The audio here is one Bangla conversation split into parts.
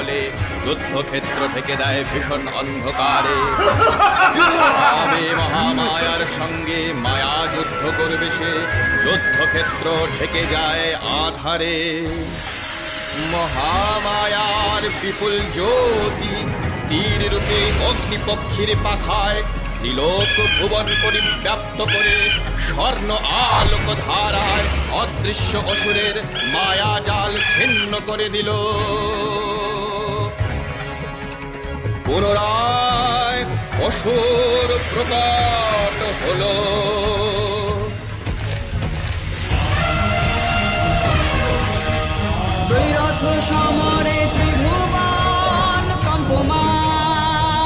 ফলে যুদ্ধক্ষেত্র থেকে দেয় ভীষণ অন্ধকারে। তবে মহামায়ার সঙ্গে মায়া যুদ্ধ করবে সে, যুদ্ধক্ষেত্র ঢেকে যায় আধারে। মহামায়ার বিপুল জ্যোতি তীর রূপে অগ্নিপক্ষীর পাখায় ত্রিলোক ভুবন পরিব্যাপ্ত করে স্বর্ণ আলোক ধারায় অদৃশ্য অসুরের মায়াজাল ছিন্ন করে দিল। পুনরায় অসুর প্রকট হলো। সমরে ত্রিভুবন কম্পমান,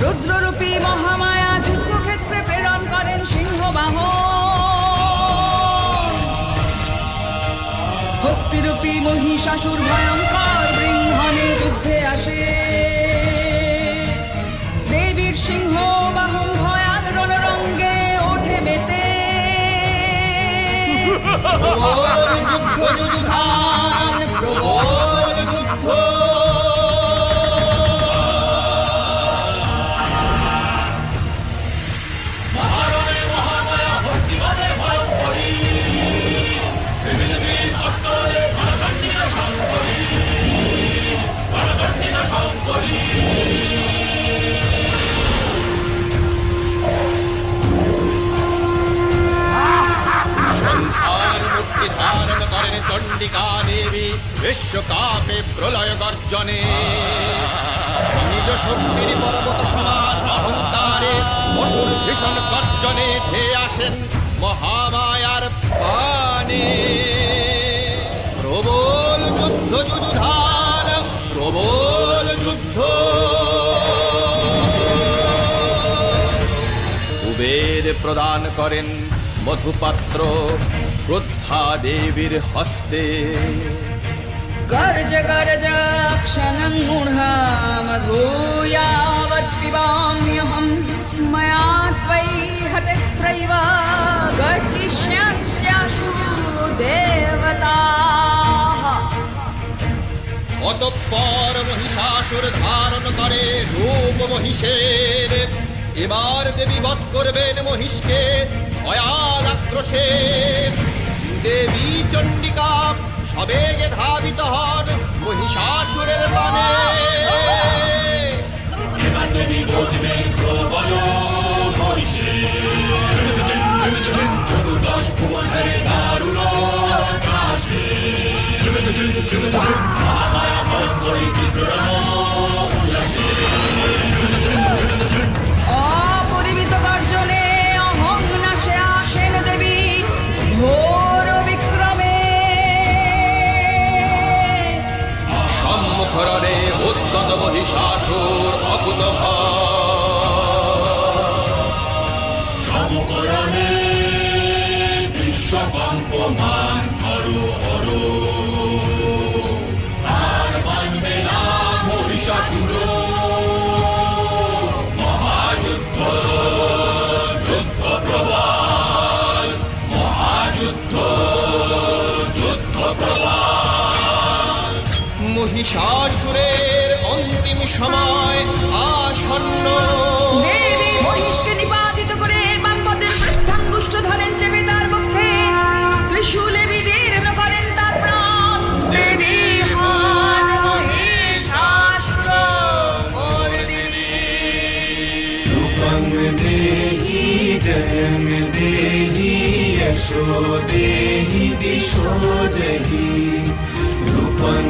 রুদ্ররূপী মহামায়া যুদ্ধক্ষেত্রে প্রেরণ করেন সিংহবাহন। হস্তিরূপী মহিষাসুর ভয়ঙ্কর বৃহণে যুদ্ধে আসে। দেবীর সিংহ বাহন ভয়াল রণরঙ্গে ওঠে মেতে। যুদ্ধ যুধান প্রবল যুদ্ধ। ধারণ করেন চণ্ডিকা দেবী বিশ্বকাপে প্রলয় গর্জনে। নিজ শক্তির পর্বত সমান অহংকারে অসুর ভীষণ গর্জনে ধেয়ে আসেন মহামায়ার পানে। প্রবল যুদ্ধ যুযুধান প্রবল যুদ্ধ। কুবের প্রদান করেন মধুপাত্র ক্রোদ্ধা দেবীর হস্তে। গর্জ গর্জ ক্ষণং মূঢ়ামধূয়াবৎ পিবাম্যহং ময়া ত্বয়ি হতত্রৈব গর্জিষ্যন্ত্যাশু দেবতাঃ। অতঃপর মহিষাসুর ধারণ করে রূপ মহিষের। এবার দেবী বধ করবেন মহিষকে ভয়াল আক্রোশে। দেবী চণ্ডিকা সবেগে ধাবিত হন মহিষাসুরের পানে। এবার দেবী বধবেন প্রবল মহিষে। চতুর্দশ ভুবনে দারুণ ত্রাসে। মহামায়া ভয়ঙ্করী বিগ্রহ উল্লাসে। অপরিমিত গর্জনে অহং নাশে আসেন দেবী ঘোর বিক্রমে। সম্মুখরণে উদ্যত মহিষাসুর অকুত সমকরণে বিশ্বকম্পমান হরো হরো। আর মানবে না মহিষাসুর। মহাযুদ্ধ যুদ্ধ প্রবল মহাযুদ্ধ যুদ্ধ প্রবল। মহিষাসুরের অন্তিম সময় আসন্ন। দেবী মহিষকে নিপাতিত করে বামপদের বৃদ্ধাঙ্গুষ্ঠ ধরেন চেপে তার মুখে। ত্রিশূলে বিদীর্ণ করেন তার প্রাণ। দেবী হন মহিষাসুর মর্দিনী। রূপং দেহি জয়ং দেহি যশো দেহি দিশো জহি। রূপং